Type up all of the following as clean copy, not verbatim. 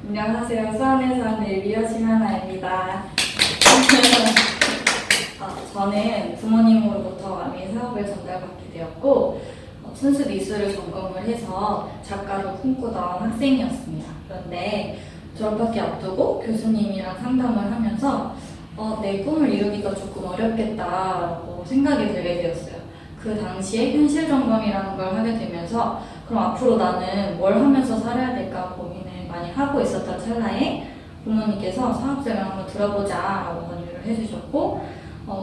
안녕하세요. 수원에 사는 미여 심하나입니다. 저는 부모님으로부터 아미 사업을 전달받게 되었고 순수 미술을 전공을 해서 작가를 꿈꾸던 학생이었습니다. 그런데 졸업하기 앞두고 교수님이랑 상담을 하면서 내 꿈을 이루기가 조금 어렵겠다라고 생각이 들게 되었어요. 그 당시에 현실 점검이라는 걸 하게 되면서 그럼 앞으로 나는 뭘 하면서 살아야 될까 고민을 많이 하고 있었던 찰나에 부모님께서 사업생을 한번 들어보자 라고 권유를 해주셨고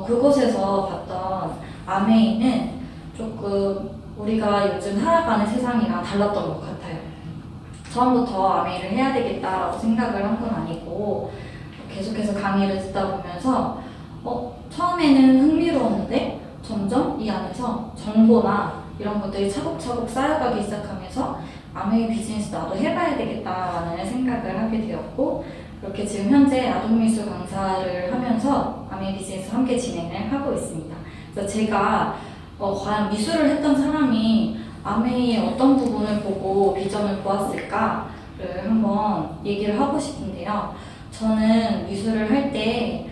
그곳에서 봤던 아메이는 조금 우리가 요즘 살아가는 세상이랑 달랐던 것 같아요. 처음부터 아메이를 해야 되겠다라고 생각을 한 건 아니고 계속해서 강의를 듣다 보면서 처음에는 흥미로웠는데 점점 이 안에서 정보나 이런 것들이 차곡차곡 쌓여가기 시작하면서 아메이 비즈니스 나도 해봐야 되겠다라는 생각을 하게 되었고 그렇게 지금 현재 아동미술 강사를 하면서 아메이 비즈니스 함께 진행을 하고 있습니다. 그래서 제가 과연 미술을 했던 사람이 아메이의 어떤 부분을 보고 비전을 보았을까를 한번 얘기를 하고 싶은데요. 저는 미술을 할 때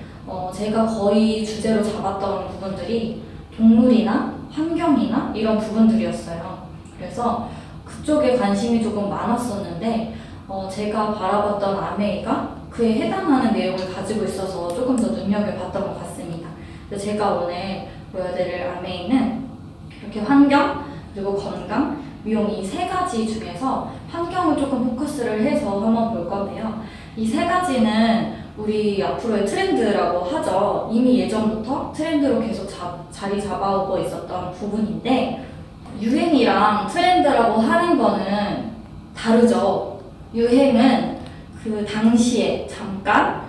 제가 거의 주제로 잡았던 부분들이 동물이나 환경이나 이런 부분들이었어요. 그래서 그쪽에 관심이 조금 많았었는데 제가 바라봤던 아메이가 그에 해당하는 내용을 가지고 있어서 조금 더 눈여겨봤던 것 같습니다. 그래서 제가 오늘 보여드릴 아메이는 이렇게 환경, 그리고 건강, 미용 이 세 가지 중에서 환경을 조금 포커스를 해서 한번 볼 건데요. 이 세 가지는 우리 앞으로의 트렌드라고 하죠. 이미 예전부터 트렌드로 계속 자리 잡아오고 있었던 부분인데 유행이랑 트렌드라고 하는 거는 다르죠. 유행은 그 당시에 잠깐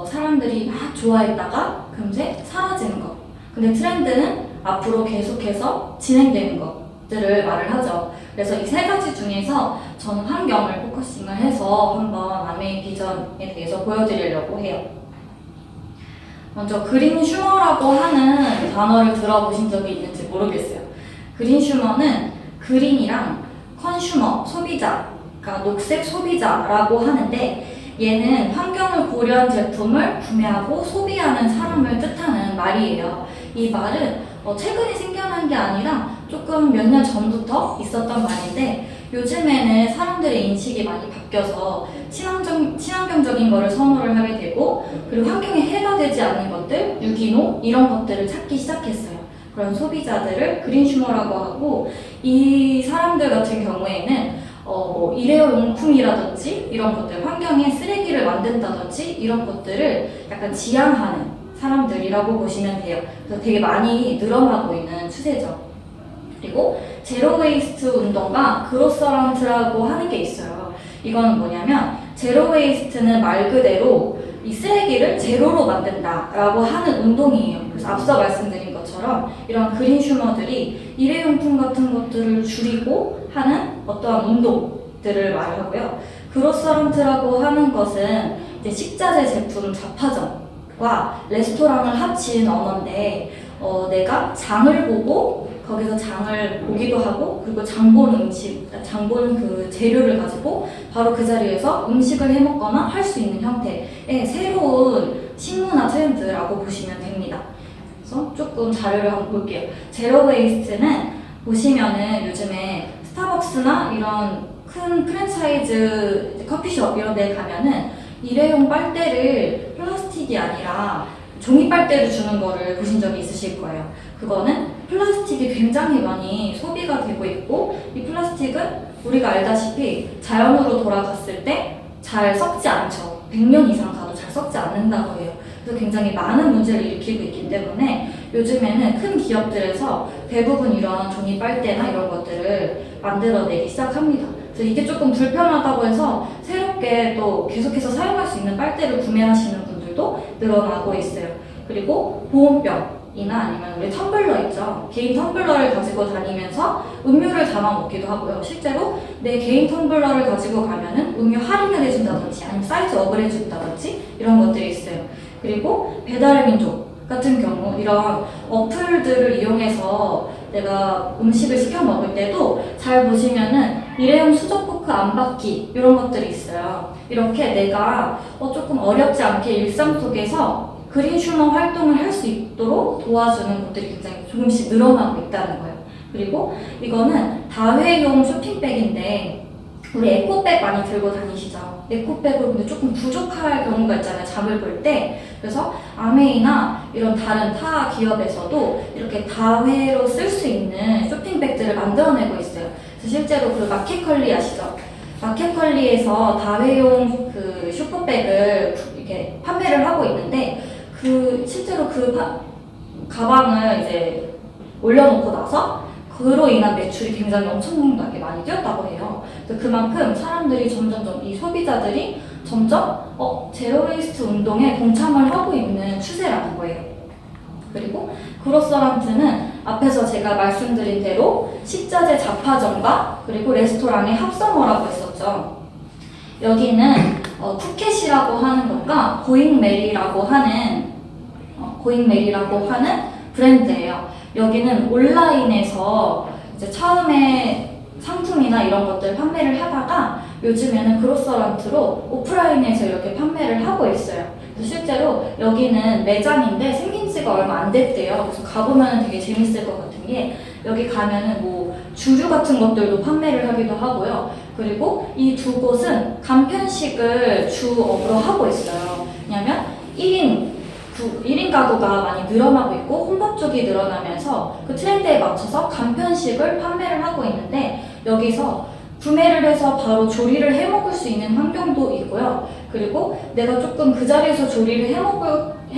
사람들이 막 좋아했다가 금세 사라지는 것. 근데 트렌드는 앞으로 계속해서 진행되는 것들을 말을 하죠. 그래서 이 세 가지 중에서 저는 환경을 포커싱을 해서 한번 아메이 비전에 대해서 보여드리려고 해요. 먼저 그린 휴머라고 하는 단어를 들어보신 적이 있는지 모르겠어요. 그린 휴머는 그린이랑 컨슈머, 소비자, 그러니까 녹색 소비자라고 하는데 얘는 환경을 고려한 제품을 구매하고 소비하는 사람을 뜻하는 말이에요. 이 말은 최근에 생겨난 게 아니라 조금 몇 년 전부터 있었던 말인데 요즘에는 사람들의 인식이 많이 바뀌어서 친환경적인 거를 선호를 하게 되고 그리고 환경에 해가 되지 않는 것들, 유기농 이런 것들을 찾기 시작했어요. 그런 소비자들을 그린 휴머라고 하고 이 사람들 같은 경우에는 일회용품이라든지 이런 것들, 환경에 쓰레기를 만든다든지 이런 것들을 약간 지향하는 사람들이라고 보시면 돼요. 그래서 되게 많이 늘어나고 있는 추세죠. 그리고 제로 웨이스트 운동과 그로서런트라고 하는 게 있어요. 이거는 뭐냐면 제로 웨이스트는 말 그대로 이 쓰레기를 제로로 만든다라고 하는 운동이에요. 그래서 앞서 말씀드린 것처럼 이런 그린 휴머들이 일회용품 같은 것들을 줄이고 하는 어떠한 운동들을 말하고요. 그로서런트라고 하는 것은 이제 식자재 제품 자파점과 레스토랑을 합친 언어인데 내가 장을 보고 거기서 장을 보기도 하고 그리고 장 보는 장 보는 그 재료를 가지고 바로 그 자리에서 음식을 해 먹거나 할 수 있는 형태의 새로운 식문화 트렌드라고 보시면 됩니다. 그래서 조금 자료를 한번 볼게요. 제로 웨이스트는 보시면은 요즘에 스타벅스나 이런 큰 프랜차이즈 커피숍 이런 데 가면은 일회용 빨대를 플라스틱이 아니라 종이 빨대를 주는 거를 보신 적이 있으실 거예요. 그거는 플라스틱이 굉장히 많이 소비가 되고 있고 이 플라스틱은 우리가 알다시피 자연으로 돌아갔을 때 잘 썩지 않죠. 100년 이상 가도 잘 썩지 않는다고 해요. 그래서 굉장히 많은 문제를 일으키고 있기 때문에 요즘에는 큰 기업들에서 대부분 이런 종이 빨대나 이런 것들을 만들어내기 시작합니다. 그래서 이게 조금 불편하다고 해서 새롭게 또 계속해서 사용할 수 있는 빨대를 구매하시는 분들도 늘어나고 있어요. 그리고 보온병이나 아니면 우리 텀블러 있죠. 개인 텀블러를 가지고 다니면서 음료를 담아 먹기도 하고요. 실제로 내 개인 텀블러를 가지고 가면은 음료 할인을 해준다든지 아니면 사이즈 업을 해준다든지 이런 것들이 있어요. 그리고 배달의 민족 같은 경우 이런 어플들을 이용해서 내가 음식을 시켜 먹을 때도 잘 보시면은 일회용 수저 포크 안 받기 이런 것들이 있어요. 이렇게 내가 조금 어렵지 않게 일상 속에서 그린 휴머 활동을 할 수 있도록 도와주는 것들이 굉장히 조금씩 늘어나고 있다는 거예요. 그리고 이거는 다회용 쇼핑백인데 우리 에코백 많이 들고 다니시죠? 에코백으로 근데 조금 부족할 경우가 있잖아요. 잠을 볼 때. 그래서 아메이나 이런 다른 타 기업에서도 이렇게 다회로 쓸 수 있는 쇼핑백들을 만들어내고 있어요. 그래서 실제로 그 마켓컬리 아시죠? 마켓컬리에서 다회용 그 슈퍼백을 이렇게 판매를 하고 있는데 실제로 가방을 이제 올려놓고 나서 그로 인한 매출이 굉장히 엄청나게 많이 뛰었다고 해요. 그래서 그만큼 사람들이 점점점 이 소비자들이 점점 제로 웨이스트 운동에 동참을 하고 있는 추세라는 거예요. 그리고 그로서런트는 앞에서 제가 말씀드린 대로 식자재 잡화점과 그리고 레스토랑의 합성어라고 했었죠. 여기는 푸켓이라고 하는 것과 고잉메리라고 하는 브랜드예요. 여기는 온라인에서 이제 처음에 상품이나 이런 것들 판매를 하다가 요즘에는 그로서런트로 오프라인에서 이렇게 판매를 하고 있어요. 그래서 실제로 여기는 매장인데 생긴 지가 얼마 안 됐대요. 그래서 가보면 되게 재밌을 것 같은 게 여기 가면은 뭐 주류 같은 것들도 판매를 하기도 하고요. 그리고 이 두 곳은 간편식을 주업으로 하고 있어요. 왜냐면 1인 가구가 많이 늘어나고 있고 혼밥 쪽이 늘어나면서 그 트렌드에 맞춰서 간편식을 판매를 하고 있는데 여기서 구매를 해서 바로 조리를 해 먹을 수 있는 환경도 있고요. 그리고 내가 조금 그 자리에서 조리를 해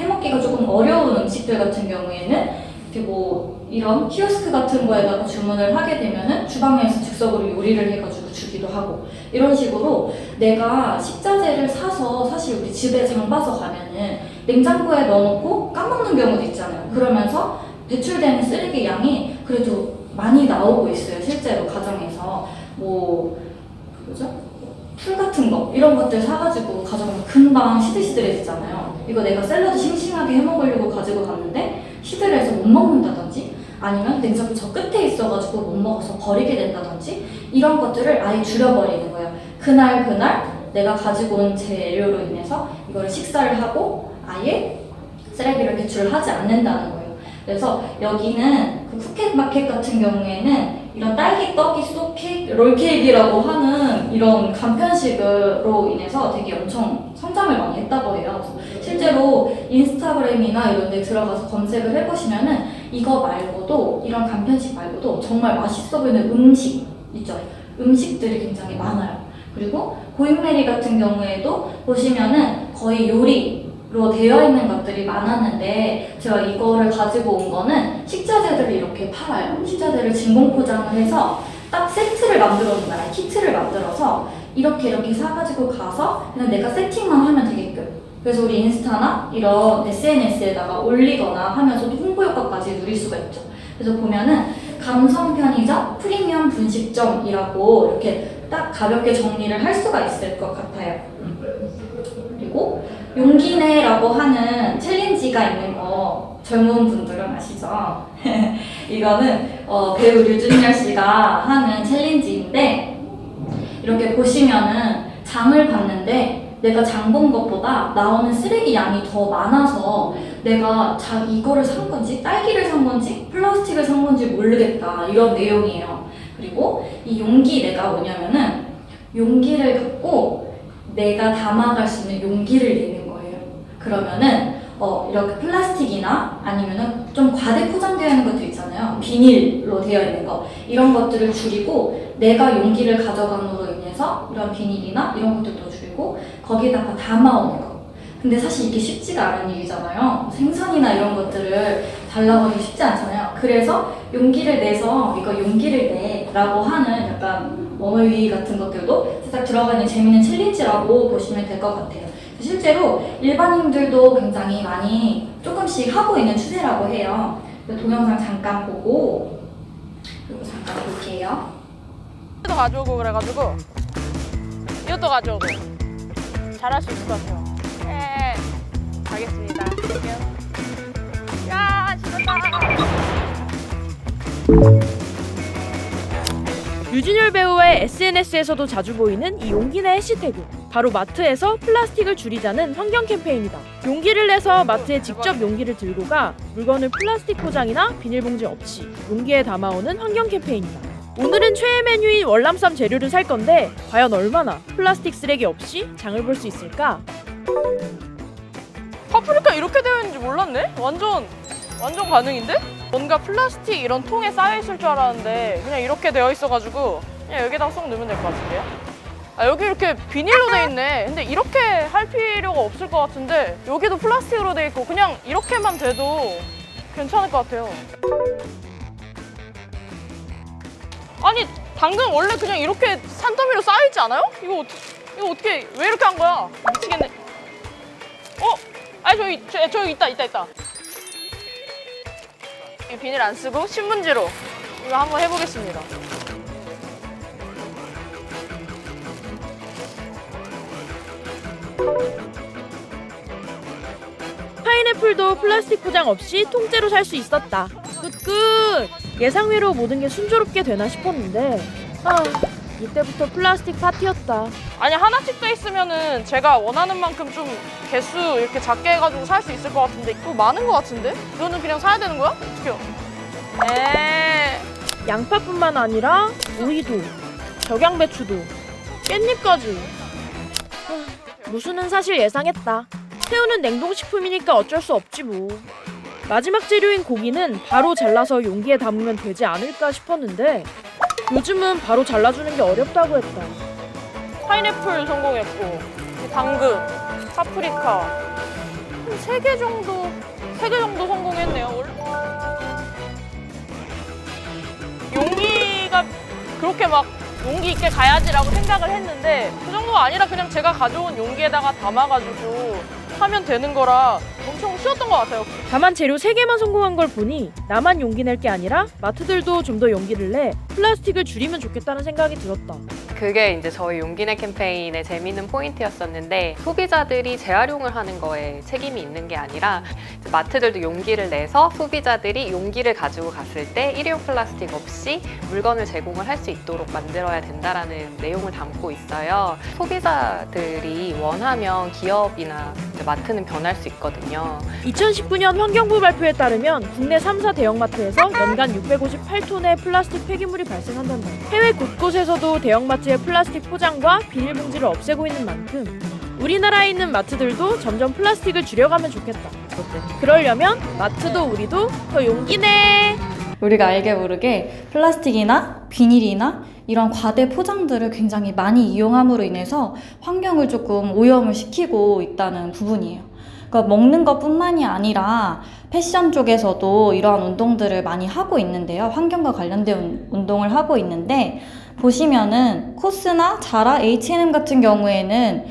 먹기가 조금 어려운 음식들 같은 경우에는 이렇게 뭐 이런 키오스크 같은 거에다가 주문을 하게 되면은 주방에서 즉석으로 요리를 해가지고 주기도 하고 이런 식으로 내가 식자재를 사서 사실 우리 집에 장 봐서 가면은 냉장고에 넣어놓고 까먹는 경우도 있잖아요. 그러면서 배출되는 쓰레기 양이 그래도 많이 나오고 있어요. 실제로 가정에서 풀 같은 거 이런 것들 사가지고 가져가면 금방 시들시들해지잖아요. 이거 내가 샐러드 싱싱하게 해먹으려고 가지고 갔는데 시들해서 못 먹는다든지 아니면 냉장고 저 끝에 있어가지고 못 먹어서 버리게 된다든지 이런 것들을 아예 줄여버리는 거예요. 그날 내가 가지고 온 재료로 인해서 이거를 식사를 하고 아예 쓰레기를 배출을 하지 않는다는 거예요. 그래서 여기는 그 푸켓 마켓 같은 경우에는 이런 딸기 떡이 쏘케이크, 롤케이크라고 하는 이런 간편식으로 인해서 되게 엄청 성장을 많이 했다고 해요. 그래서 실제로 인스타그램이나 이런 데 들어가서 검색을 해보시면은 이거 말고도 이런 간편식 말고도 정말 맛있어 보이는 음식 있죠. 음식들이 굉장히 많아요. 그리고 고잉메리 같은 경우에도 보시면은 거의 요리로 되어 있는 것들이 많았는데 제가 이거를 가지고 온 거는 식자재들을 이렇게 팔아요. 식자재를 진공 포장을 해서 딱 세트를 만들어놓나요? 키트를 만들어서 이렇게 사가지고 가서 그냥 내가 세팅만 하면 되게끔. 그래서 우리 인스타나 이런 SNS에다가 올리거나 하면서도 홍보 효과까지 누릴 수가 있죠. 그래서 보면은 감성 편의점 프리미엄 분식점이라고 이렇게 딱 가볍게 정리를 할 수가 있을 것 같아요. 그리고 용기내라고 하는 챌린지가 있는 거 젊은 분들은 아시죠? 이거는 배우 류준열 씨가 하는 챌린지인데 이렇게 보시면은 장을 봤는데 내가 장 본 것보다 나오는 쓰레기 양이 더 많아서 내가 이거를 산 건지 딸기를 산 건지 플라스틱을 산 건지 모르겠다 이런 내용이에요. 그리고 이 용기내가 뭐냐면은 용기를 갖고 내가 담아갈 수 있는 용기를 내는 거예요. 그러면은 이렇게 플라스틱이나 아니면은 좀 과대 포장되어 있는 것들 있잖아요. 비닐로 되어 있는 거 이런 것들을 줄이고 내가 용기를 가져감으로 인해서 이런 비닐이나 이런 것들도 줄이고 거기다가 담아오는 거. 근데 사실 이게 쉽지가 않은 일이잖아요. 생선이나 이런 것들을 달라버리기 쉽지 않잖아요. 그래서 용기를 내서 이거 용기를 내라고 하는 약간 어휘 같은 것들도 살짝 들어가 있는 재밌는 챌린지라고 보시면 될 것 같아요. 실제로 일반인들도 굉장히 많이 조금씩 하고 있는 추세라고 해요. 동영상 잠깐 보고 그리고 잠깐 볼게요. 이것도 가져오고 그래가지고 이것도 가져오고 잘할 수 있을 것 같아요. 네, 가겠습니다. 야, 신난다. 류준열 배우의 SNS에서도 자주 보이는 이 용기 내 해시태그. 바로 마트에서 플라스틱을 줄이자는 환경 캠페인이다. 용기를 내서 마트에 직접 용기를 들고 가 물건을 플라스틱 포장이나 비닐봉지 없이 용기에 담아오는 환경 캠페인이다. 오늘은 최애 메뉴인 월남쌈 재료를 살 건데 과연 얼마나 플라스틱 쓰레기 없이 장을 볼 수 있을까? 파프리카 이렇게 되어 있는지 몰랐네? 완전 가능인데? 뭔가 플라스틱 이런 통에 쌓여 있을 줄 알았는데 그냥 이렇게 되어 있어가지고 그냥 여기다가 쏙 넣으면 될 것 같은데요? 아, 여기 이렇게 비닐로 돼 있네. 근데 이렇게 할 필요가 없을 것 같은데 여기도 플라스틱으로 돼 있고 그냥 이렇게만 돼도 괜찮을 것 같아요. 아니 당근 원래 그냥 이렇게 산더미로 쌓여있지 않아요? 이거 어떻게 왜 이렇게 한 거야? 미치겠네. 아니 저기 있다. 이 비닐 안 쓰고 신문지로 이거 한번 해보겠습니다. 파인애플도 플라스틱 포장 없이 통째로 살 수 있었다. 굿굿! 예상외로 모든 게 순조롭게 되나 싶었는데 이때부터 플라스틱 파티였다. 아니 하나씩 돼 있으면은 제가 원하는 만큼 좀 개수 이렇게 작게 해가지고 살 수 있을 것 같은데 이거 많은 것 같은데? 이거는 그냥 사야 되는 거야? 어떡해요? 양파뿐만 아니라 오이도, 적양배추도, 깻잎까지. 무수는 사실 예상했다. 새우는 냉동식품이니까 어쩔 수 없지 뭐. 마지막 재료인 고기는 바로 잘라서 용기에 담으면 되지 않을까 싶었는데 요즘은 바로 잘라주는 게 어렵다고 했다. 파인애플 성공했고 당근, 파프리카 한 3개 정도 성공했네요. 용기가 그렇게 막 용기 있게 가야지라고 생각을 했는데 그 정도가 아니라 그냥 제가 가져온 용기에다가 담아가지고 하면 되는 거라 엄청 쉬웠던 것 같아요. 다만 재료 3개만 성공한 걸 보니 나만 용기 낼 게 아니라 마트들도 좀 더 용기를 내 플라스틱을 줄이면 좋겠다는 생각이 들었다. 그게 이제 저희 용기내 캠페인의 재미있는 포인트였었는데 소비자들이 재활용을 하는 거에 책임이 있는 게 아니라 마트들도 용기를 내서 소비자들이 용기를 가지고 갔을 때 일회용 플라스틱 없이 물건을 제공을 할 수 있도록 만들어야 된다라는 내용을 담고 있어요. 소비자들이 원하면 기업이나 마트는 변할 수 있거든요. 2019년 환경부 발표에 따르면 국내 3사 대형마트에서 연간 658톤의 플라스틱 폐기물이 발생한단다. 해외 곳곳에서도 대형마트의 플라스틱 포장과 비닐봉지를 없애고 있는 만큼 우리나라에 있는 마트들도 점점 플라스틱을 줄여가면 좋겠다. 그러려면 마트도 우리도 더 용기 내! 우리가 알게 모르게 플라스틱이나 비닐이나 이런 과대 포장들을 굉장히 많이 이용함으로 인해서 환경을 조금 오염을 시키고 있다는 부분이에요. 그러니까 먹는 것뿐만이 아니라 패션 쪽에서도 이러한 운동들을 많이 하고 있는데요. 환경과 관련된 운동을 하고 있는데 보시면은 코스나 자라, H&M 같은 경우에는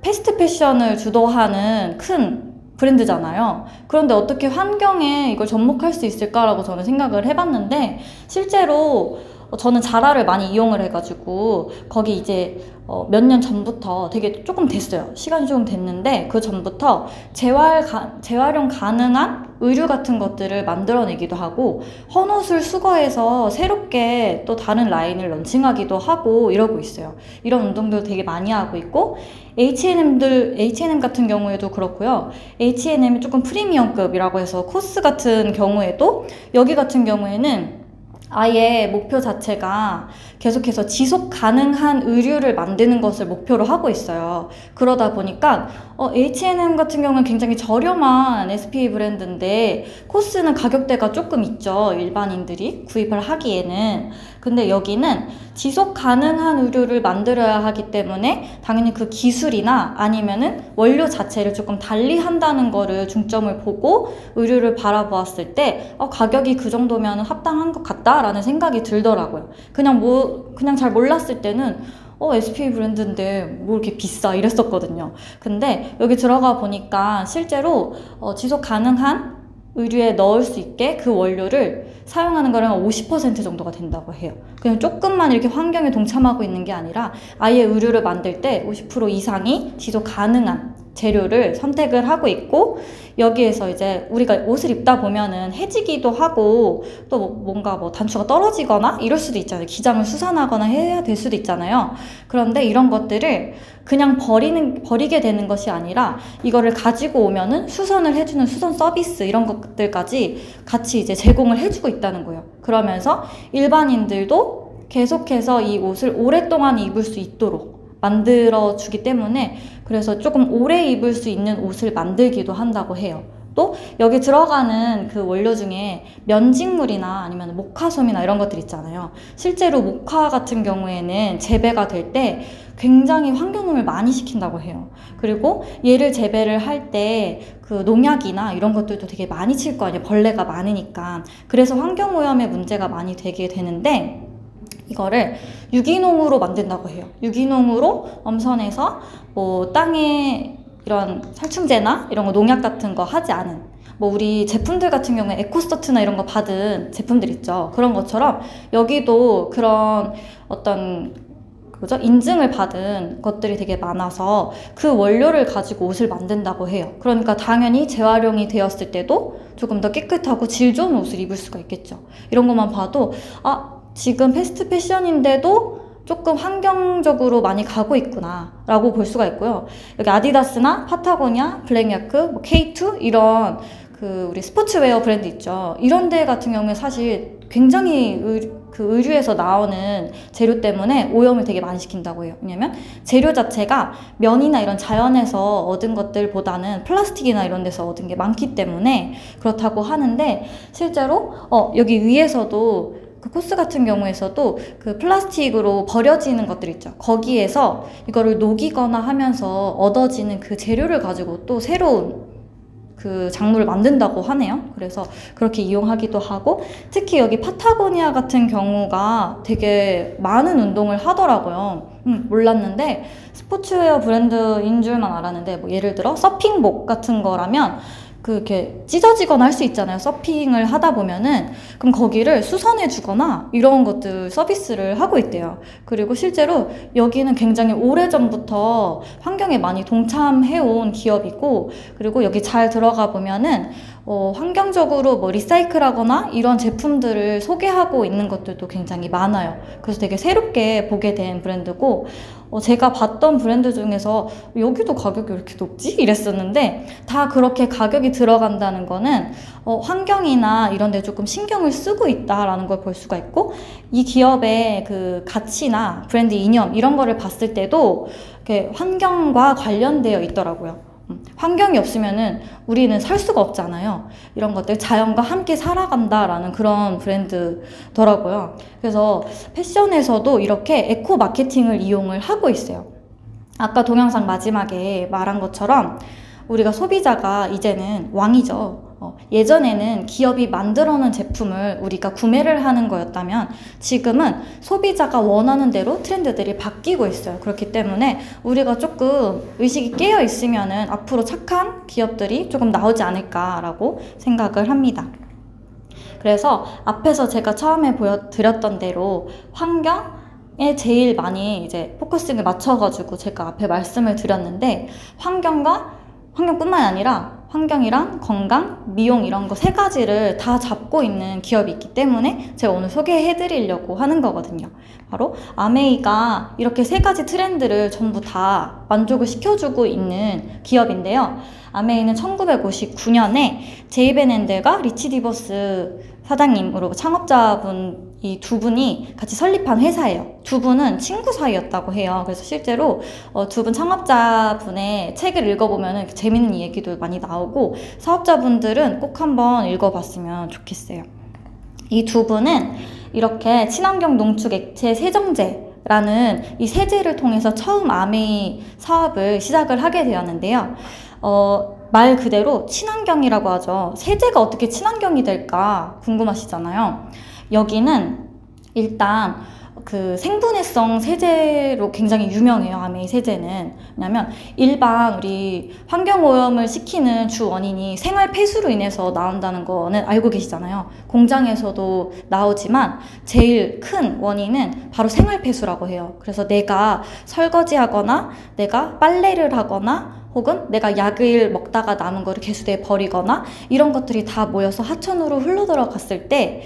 패스트 패션을 주도하는 큰 브랜드잖아요. 그런데 어떻게 환경에 이걸 접목할 수 있을까라고 저는 생각을 해봤는데 실제로 저는 자라를 많이 이용을 해가지고 거기 이제 몇 년 전부터 되게 조금 됐어요. 시간이 조금 됐는데 그 전부터 재활용 가능한 의류 같은 것들을 만들어내기도 하고 헌옷을 수거해서 새롭게 또 다른 라인을 런칭하기도 하고 이러고 있어요. 이런 운동도 되게 많이 하고 있고 H&M 같은 경우에도 그렇고요. H&M이 조금 프리미엄급이라고 해서 코스 같은 경우에도 여기 같은 경우에는 아예 목표 자체가 계속해서 지속 가능한 의류를 만드는 것을 목표로 하고 있어요. 그러다 보니까 H&M 같은 경우는 굉장히 저렴한 SPA 브랜드인데 코스는 가격대가 조금 있죠. 일반인들이 구입을 하기에는. 근데 여기는 지속 가능한 의류를 만들어야 하기 때문에 당연히 그 기술이나 아니면은 원료 자체를 조금 달리 한다는 거를 중점을 보고 의류를 바라보았을 때 가격이 그 정도면 합당한 것 같다라는 생각이 들더라고요. 그냥 잘 몰랐을 때는 SPA 브랜드인데 뭐 이렇게 비싸 이랬었거든요. 근데 여기 들어가 보니까 실제로 지속 가능한 의류에 넣을 수 있게 그 원료를 사용하는 거랑 50% 정도가 된다고 해요. 그냥 조금만 이렇게 환경에 동참하고 있는 게 아니라 아예 의류를 만들 때 50% 이상이 지속 가능한 재료를 선택을 하고 있고, 여기에서 이제 우리가 옷을 입다 보면은 해지기도 하고 또 뭔가 뭐 단추가 떨어지거나 이럴 수도 있잖아요. 기장을 수선하거나 해야 될 수도 있잖아요. 그런데 이런 것들을 그냥 버리게 되는 것이 아니라 이거를 가지고 오면은 수선을 해주는 수선 서비스 이런 것들까지 같이 이제 제공을 해주고 있다는 거예요. 그러면서 일반인들도 계속해서 이 옷을 오랫동안 입을 수 있도록 만들어주기 때문에, 그래서 조금 오래 입을 수 있는 옷을 만들기도 한다고 해요. 또 여기 들어가는 그 원료 중에 면직물이나 아니면 모카솜이나 이런 것들 있잖아요. 실제로 모카 같은 경우에는 재배가 될 때 굉장히 환경오염을 많이 시킨다고 해요. 그리고 얘를 재배를 할 때 그 농약이나 이런 것들도 되게 많이 칠 거 아니에요. 벌레가 많으니까. 그래서 환경오염의 문제가 많이 되게 되는데, 이거를 유기농으로 만든다고 해요. 유기농으로 엄선해서 뭐 땅에 이런 살충제나 이런 거 농약 같은 거 하지 않은, 뭐 우리 제품들 같은 경우에 에코서트나 이런 거 받은 제품들 있죠. 그런 것처럼 여기도 그런 어떤 인증을 받은 것들이 되게 많아서 그 원료를 가지고 옷을 만든다고 해요. 그러니까 당연히 재활용이 되었을 때도 조금 더 깨끗하고 질 좋은 옷을 입을 수가 있겠죠. 이런 것만 봐도 지금 패스트 패션인데도 조금 환경적으로 많이 가고 있구나 라고 볼 수가 있고요. 여기 아디다스나 파타고니아, 블랙야크, 뭐 K2 이런 그 우리 스포츠웨어 브랜드 있죠. 이런 데 같은 경우에 사실 굉장히 의류에서 나오는 재료 때문에 오염을 되게 많이 시킨다고 해요. 왜냐면 재료 자체가 면이나 이런 자연에서 얻은 것들보다는 플라스틱이나 이런 데서 얻은 게 많기 때문에 그렇다고 하는데, 실제로 여기 위에서도 그 코스 같은 경우에서도 그 플라스틱으로 버려지는 것들 있죠. 거기에서 이거를 녹이거나 하면서 얻어지는 그 재료를 가지고 또 새로운 그 작물을 만든다고 하네요. 그래서 그렇게 이용하기도 하고, 특히 여기 파타고니아 같은 경우가 되게 많은 운동을 하더라고요. 몰랐는데 스포츠웨어 브랜드인 줄만 알았는데, 뭐 예를 들어 서핑복 같은 거라면 그렇게 찢어지거나 할 수 있잖아요. 서핑을 하다 보면은. 그럼 거기를 수선해 주거나 이런 것들 서비스를 하고 있대요. 그리고 실제로 여기는 굉장히 오래전부터 환경에 많이 동참해 온 기업이고, 그리고 여기 잘 들어가 보면은 환경적으로 뭐 리사이클하거나 이런 제품들을 소개하고 있는 것들도 굉장히 많아요. 그래서 되게 새롭게 보게 된 브랜드고, 제가 봤던 브랜드 중에서 여기도 가격이 왜 이렇게 높지? 이랬었는데, 다 그렇게 가격이 들어간다는 거는 환경이나 이런 데 조금 신경을 쓰고 있다라는 걸 볼 수가 있고, 이 기업의 그 가치나 브랜드 이념 이런 거를 봤을 때도 이렇게 환경과 관련되어 있더라고요. 환경이 없으면은 우리는 살 수가 없잖아요. 이런 것들 자연과 함께 살아간다라는 그런 브랜드더라고요. 그래서 패션에서도 이렇게 에코 마케팅을 이용을 하고 있어요. 아까 동영상 마지막에 말한 것처럼 우리가 소비자가 이제는 왕이죠. 예전에는 기업이 만들어놓은 제품을 우리가 구매를 하는 거였다면, 지금은 소비자가 원하는 대로 트렌드들이 바뀌고 있어요. 그렇기 때문에 우리가 조금 의식이 깨어 있으면은 앞으로 착한 기업들이 조금 나오지 않을까라고 생각을 합니다. 그래서 앞에서 제가 처음에 보여드렸던 대로 환경에 제일 많이 이제 포커싱을 맞춰가지고 제가 앞에 말씀을 드렸는데, 환경뿐만 아니라 환경이랑 건강, 미용 이런 거 세 가지를 다 잡고 있는 기업이 있기 때문에 제가 오늘 소개해드리려고 하는 거거든요. 바로 아메이가 이렇게 세 가지 트렌드를 전부 다 만족을 시켜주고 있는 기업인데요. 아메이는 1959년에 제이벤앤델과 리치 디버스 사장님으로 창업자분 이 두 분이 같이 설립한 회사예요. 두 분은 친구 사이였다고 해요. 그래서 실제로 두 분 창업자분의 책을 읽어보면 재밌는 얘기도 많이 나오고, 사업자분들은 꼭 한번 읽어봤으면 좋겠어요. 이 두 분은 이렇게 친환경 농축 액체 세정제라는 이 세제를 통해서 처음 아메이 사업을 시작을 하게 되었는데요. 말 그대로 친환경이라고 하죠. 세제가 어떻게 친환경이 될까 궁금하시잖아요. 여기는 일단 그 생분해성 세제로 굉장히 유명해요. 아메이 세제는. 왜냐면 일반 우리 환경오염을 시키는 주 원인이 생활 폐수로 인해서 나온다는 거는 알고 계시잖아요. 공장에서도 나오지만 제일 큰 원인은 바로 생활 폐수라고 해요. 그래서 내가 설거지하거나 내가 빨래를 하거나 혹은 내가 약을 먹다가 남은 거를 개수대에 버리거나 이런 것들이 다 모여서 하천으로 흘러들어갔을 때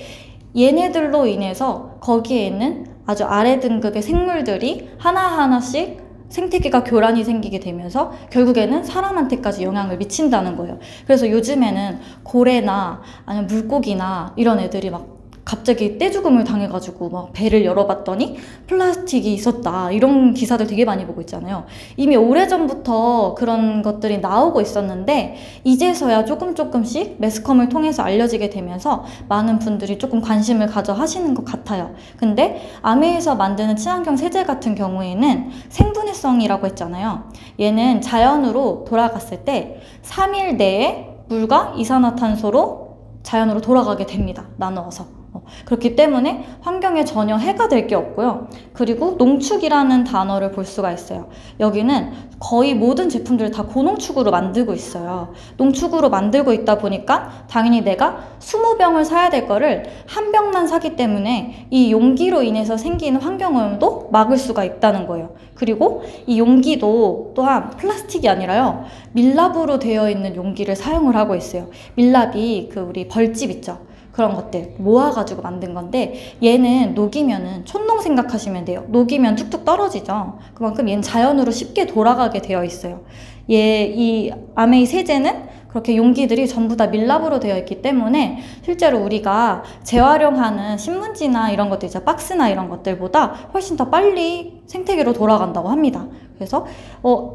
얘네들로 인해서 거기에 있는 아주 아래 등급의 생물들이 하나하나씩 생태계가 교란이 생기게 되면서 결국에는 사람한테까지 영향을 미친다는 거예요. 그래서 요즘에는 고래나 아니면 물고기나 이런 애들이 막 갑자기 떼죽음을 당해가지고 막 배를 열어봤더니 플라스틱이 있었다, 이런 기사들 되게 많이 보고 있잖아요. 이미 오래전부터 그런 것들이 나오고 있었는데 이제서야 조금씩 매스컴을 통해서 알려지게 되면서 많은 분들이 조금 관심을 가져 하시는 것 같아요. 근데 아메에서 만드는 친환경 세제 같은 경우에는 생분해성이라고 했잖아요. 얘는 자연으로 돌아갔을 때 3일 내에 물과 이산화탄소로 자연으로 돌아가게 됩니다. 나누어서. 그렇기 때문에 환경에 전혀 해가 될 게 없고요. 그리고 농축이라는 단어를 볼 수가 있어요. 여기는 거의 모든 제품들을 다 고농축으로 만들고 있어요. 농축으로 만들고 있다 보니까 당연히 내가 20병을 사야 될 거를 한 병만 사기 때문에 이 용기로 인해서 생기는 환경오염도 막을 수가 있다는 거예요. 그리고 이 용기도 또한 플라스틱이 아니라요, 밀랍으로 되어 있는 용기를 사용을 하고 있어요. 밀랍이 그 우리 벌집 있죠? 그런 것들 모아가지고 만든 건데 얘는 녹이면은 촌농 생각하시면 돼요. 녹이면 뚝뚝 떨어지죠. 그만큼 얘는 자연으로 쉽게 돌아가게 되어 있어요. 이 아메이 세제는 그렇게 용기들이 전부 다 밀랍으로 되어 있기 때문에 실제로 우리가 재활용하는 신문지나 이런 것들 있죠, 박스나 이런 것들보다 훨씬 더 빨리 생태계로 돌아간다고 합니다. 그래서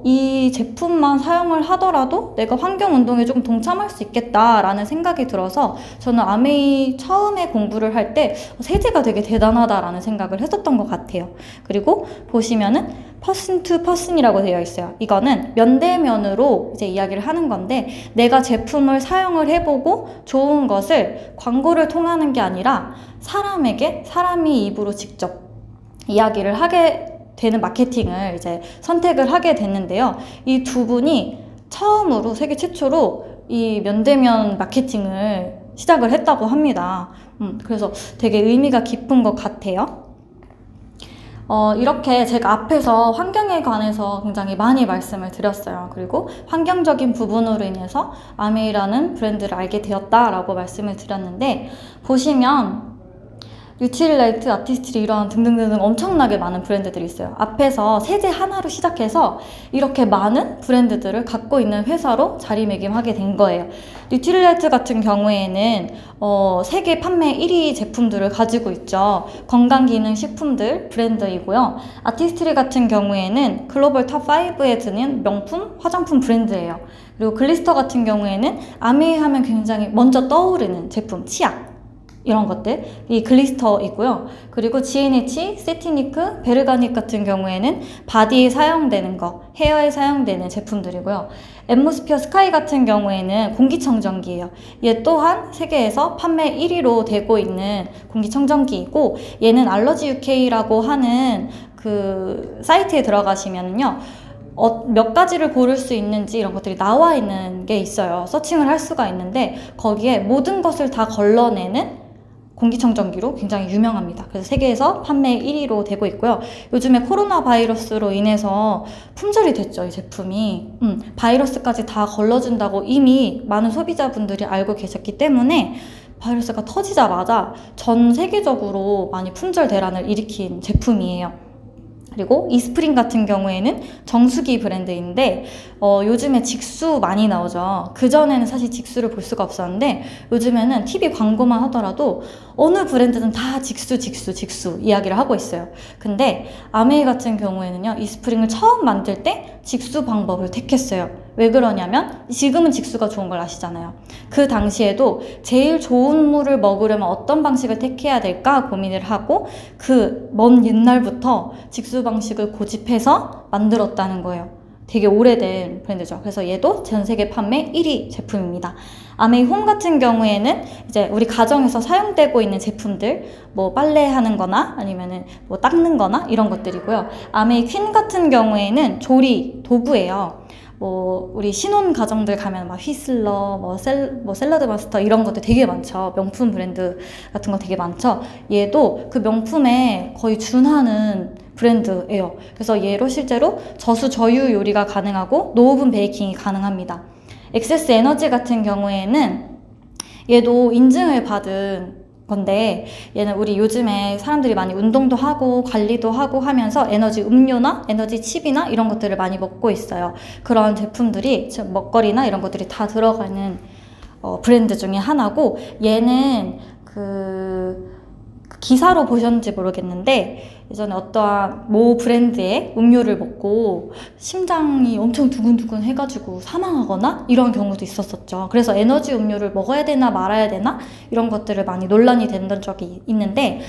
이 제품만 사용을 하더라도 내가 환경운동에 조금 동참할 수 있겠다라는 생각이 들어서 저는 아메이 처음에 공부를 할 때 세제가 되게 대단하다라는 생각을 했었던 것 같아요. 그리고 보시면은 퍼슨 투 퍼슨이라고 되어 있어요. 이거는 면대면으로 이제 이야기를 하는 건데 내가 제품을 사용을 해보고 좋은 것을 광고를 통하는 게 아니라 사람이 입으로 직접 이야기를 하게 되는 마케팅을 이제 선택을 하게 됐는데요. 이 두 분이 처음으로 세계 최초로 이 면대면 마케팅을 시작을 했다고 합니다. 그래서 되게 의미가 깊은 것 같아요. 이렇게 제가 앞에서 환경에 관해서 굉장히 많이 말씀을 드렸어요. 그리고 환경적인 부분으로 인해서 아메이라는 브랜드를 알게 되었다라고 말씀을 드렸는데 보시면 뉴트릴라이트, 아티스트리 이런 등등등등 엄청나게 많은 브랜드들이 있어요. 앞에서 세제 하나로 시작해서 이렇게 많은 브랜드들을 갖고 있는 회사로 자리매김하게 된 거예요. 뉴트릴라이트 같은 경우에는 세계 판매 1위 제품들을 가지고 있죠. 건강기능식품들 브랜드이고요. 아티스트리 같은 경우에는 글로벌 탑 5에 드는 명품 화장품 브랜드예요. 그리고 글리스터 같은 경우에는 아메이 하면 굉장히 먼저 떠오르는 제품, 치약 이런 것들, 이 글리스터이고요. 그리고 GNH, 세티니크, 베르가닉 같은 경우에는 바디에 사용되는 거, 헤어에 사용되는 제품들이고요. 앰모스피어 스카이 같은 경우에는 공기청정기예요. 얘 또한 세계에서 판매 1위로 되고 있는 공기청정기이고 얘는 알러지 UK라고 하는 그 사이트에 들어가시면요. 몇 가지를 고를 수 있는지 이런 것들이 나와 있는 게 있어요. 서칭을 할 수가 있는데 거기에 모든 것을 다 걸러내는 공기청정기로 굉장히 유명합니다. 그래서 세계에서 판매 1위로 되고 있고요. 요즘에 코로나 바이러스로 인해서 품절이 됐죠, 이 제품이. 바이러스까지 다 걸러준다고 이미 많은 소비자분들이 알고 계셨기 때문에 바이러스가 터지자마자 전 세계적으로 많이 품절 대란을 일으킨 제품이에요. 그리고 이스프링 같은 경우에는 정수기 브랜드인데 요즘에 직수 많이 나오죠. 그전에는 사실 직수를 볼 수가 없었는데 요즘에는 TV 광고만 하더라도 어느 브랜드든 다 직수 이야기를 하고 있어요. 근데 아메이 같은 경우에는요, 이스프링을 처음 만들 때 직수 방법을 택했어요. 왜 그러냐면 지금은 직수가 좋은 걸 아시잖아요. 그 당시에도 제일 좋은 물을 먹으려면 어떤 방식을 택해야 될까 고민을 하고 그 먼 옛날부터 직수 방식을 고집해서 만들었다는 거예요. 되게 오래된 브랜드죠. 그래서 얘도 전 세계 판매 1위 제품입니다. 아메이 홈 같은 경우에는 이제 우리 가정에서 사용되고 있는 제품들, 뭐 빨래하는 거나 아니면은 뭐 닦는 거나 이런 것들이고요. 아메이 퀸 같은 경우에는 조리 도구예요. 뭐 우리 신혼 가정들 가면 막 휘슬러, 뭐 샐러드 마스터 이런 것들 되게 많죠. 명품 브랜드 같은 거 되게 많죠. 얘도 그 명품에 거의 준하는 브랜드예요. 그래서 얘로 실제로 저수 저유 요리가 가능하고 노오븐 베이킹이 가능합니다. 엑세스 에너지 같은 경우에는 얘도 인증을 받은 건데, 얘는 우리 요즘에 사람들이 많이 운동도 하고 관리도 하고 하면서 에너지 음료나 에너지 칩이나 이런 것들을 많이 먹고 있어요. 그런 제품들이, 즉 먹거리나 이런 것들이 다 들어가는 브랜드 중에 하나고, 얘는 기사로 보셨는지 모르겠는데 예전에 어떠한 모 브랜드의 음료를 먹고 심장이 엄청 두근두근 해가지고 사망하거나 이런 경우도 있었었죠. 그래서 에너지 음료를 먹어야 되나 말아야 되나 이런 것들을 많이 논란이 됐던 적이 있는데,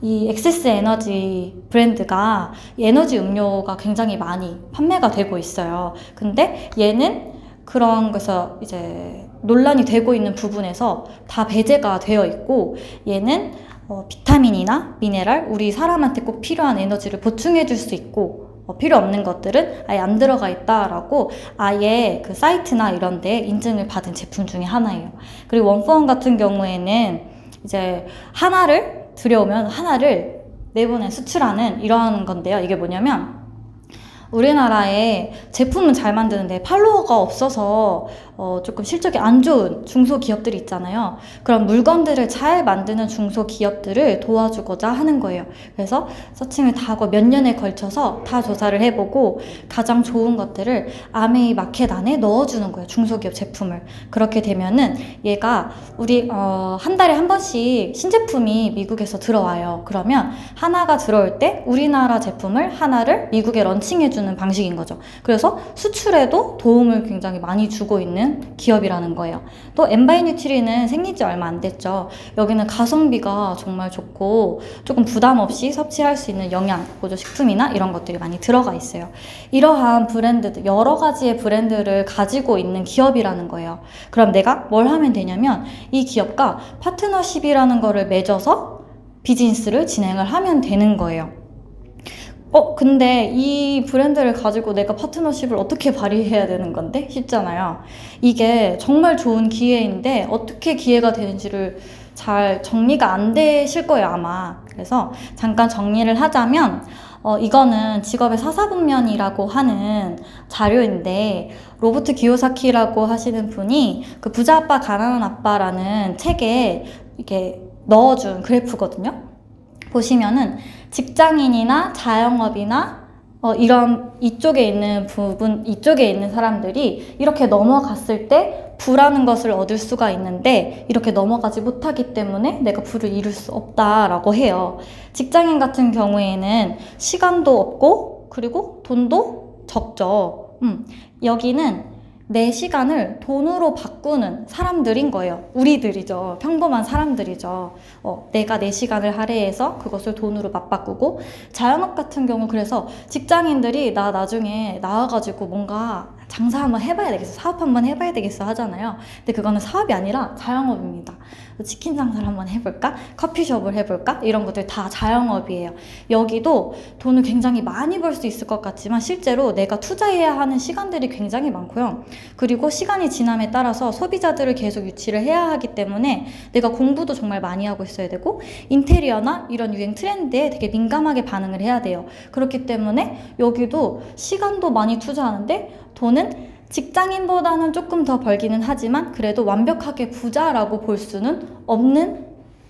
이 엑세스 에너지 브랜드가 에너지 음료가 굉장히 많이 판매가 되고 있어요. 근데 얘는 그런 것에서 이제 논란이 되고 있는 부분에서 다 배제가 되어 있고, 얘는 비타민이나 미네랄, 우리 사람한테 꼭 필요한 에너지를 보충해 줄 수 있고, 필요 없는 것들은 아예 안 들어가 있다라고 아예 그 사이트나 이런 데 인증을 받은 제품 중에 하나예요. 그리고 원포원 같은 경우에는 이제 하나를 들여오면 하나를 내보내 수출하는 이런 건데요. 이게 뭐냐면, 우리나라에 제품은 잘 만드는데 팔로워가 없어서 조금 실적이 안 좋은 중소기업들이 있잖아요. 그런 물건들을 잘 만드는 중소기업들을 도와주고자 하는 거예요. 그래서 서칭을 다 하고 몇 년에 걸쳐서 다 조사를 해보고 가장 좋은 것들을 아메이 마켓 안에 넣어주는 거예요. 중소기업 제품을. 그렇게 되면은 얘가 우리 한 달에 한 번씩 신제품이 미국에서 들어와요. 그러면 하나가 들어올 때 우리나라 제품을 하나를 미국에 런칭해주는 방식인 거죠. 그래서 수출에도 도움을 굉장히 많이 주고 있는 기업이라는 거예요. 또 엔바이뉴트리는 생긴 지 얼마 안 됐죠. 여기는 가성비가 정말 좋고 조금 부담 없이 섭취할 수 있는 영양 보조 식품이나 이런 것들이 많이 들어가 있어요. 이러한 브랜드들, 여러 가지의 브랜드를 가지고 있는 기업이라는 거예요. 그럼 내가 뭘 하면 되냐면, 이 기업과 파트너십이라는 거를 맺어서 비즈니스를 진행을 하면 되는 거예요. 근데 이 브랜드를 가지고 내가 파트너십을 어떻게 발휘해야 되는 건데? 쉽잖아요. 이게 정말 좋은 기회인데 어떻게 기회가 되는지를 잘 정리가 안 되실 거예요, 아마. 그래서 잠깐 정리를 하자면, 이거는 직업의 사사분면이라고 하는 자료인데, 로버트 기요사키라고 하시는 분이 그 부자 아빠 가난한 아빠라는 책에 이렇게 넣어준 그래프거든요. 보시면은 직장인이나 자영업이나 이런 이쪽에 있는 부분, 이쪽에 있는 사람들이 이렇게 넘어갔을 때 부라는 것을 얻을 수가 있는데, 이렇게 넘어가지 못하기 때문에 내가 부를 이룰 수 없다라고 해요. 직장인 같은 경우에는 시간도 없고 그리고 돈도 적죠. 여기는 내 시간을 돈으로 바꾸는 사람들인 거예요. 우리들이죠. 평범한 사람들이죠. 내가 내 시간을 할애해서 그것을 돈으로 맞바꾸고, 자영업 같은 경우 그래서 직장인들이 나 나중에 나와가지고 뭔가 장사 한번 해봐야 되겠어, 사업 한번 해봐야 되겠어 하잖아요. 근데 그거는 사업이 아니라 자영업입니다. 치킨 장사를 한번 해볼까? 커피숍을 해볼까? 이런 것들 다 자영업이에요. 여기도 돈을 굉장히 많이 벌 수 있을 것 같지만 실제로 내가 투자해야 하는 시간들이 굉장히 많고요. 그리고 시간이 지남에 따라서 소비자들을 계속 유치를 해야 하기 때문에 내가 공부도 정말 많이 하고 있어야 되고, 인테리어나 이런 유행 트렌드에 되게 민감하게 반응을 해야 돼요. 그렇기 때문에 여기도 시간도 많이 투자하는데 돈은 직장인보다는 조금 더 벌기는 하지만 그래도 완벽하게 부자라고 볼 수는 없는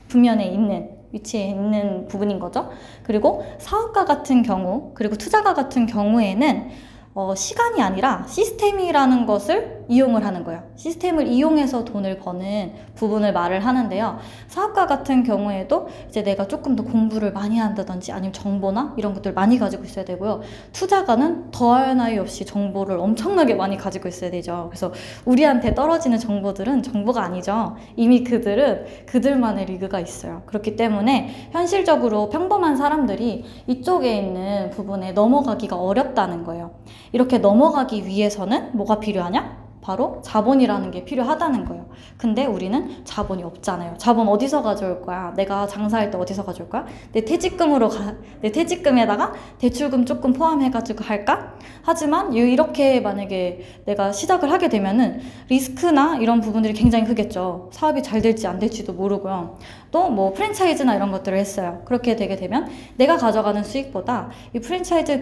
분면에 있는, 위치에 있는 부분인 거죠. 그리고 사업가 같은 경우, 그리고 투자가 같은 경우에는 시간이 아니라 시스템이라는 것을 이용을 하는 거예요. 시스템을 이용해서 돈을 버는 부분을 말을 하는데요. 사업가 같은 경우에도 이제 내가 조금 더 공부를 많이 한다든지 아니면 정보나 이런 것들 많이 가지고 있어야 되고요. 투자가는 더할 나위 없이 정보를 엄청나게 많이 가지고 있어야 되죠. 그래서 우리한테 떨어지는 정보들은 정보가 아니죠. 이미 그들은 그들만의 리그가 있어요. 그렇기 때문에 현실적으로 평범한 사람들이 이쪽에 있는 부분에 넘어가기가 어렵다는 거예요. 이렇게 넘어가기 위해서는 뭐가 필요하냐? 바로 자본이라는 게 필요하다는 거예요. 근데 우리는 자본이 없잖아요. 자본 어디서 가져올 거야? 내가 장사할 때 어디서 가져올 거야? 내 퇴직금에다가 대출금 조금 포함해가지고 할까? 하지만 이렇게 만약에 내가 시작을 하게 되면은 리스크나 이런 부분들이 굉장히 크겠죠. 사업이 잘 될지 안 될지도 모르고요. 또 뭐 프랜차이즈나 이런 것들을 했어요. 그렇게 되게 되면 내가 가져가는 수익보다 이 프랜차이즈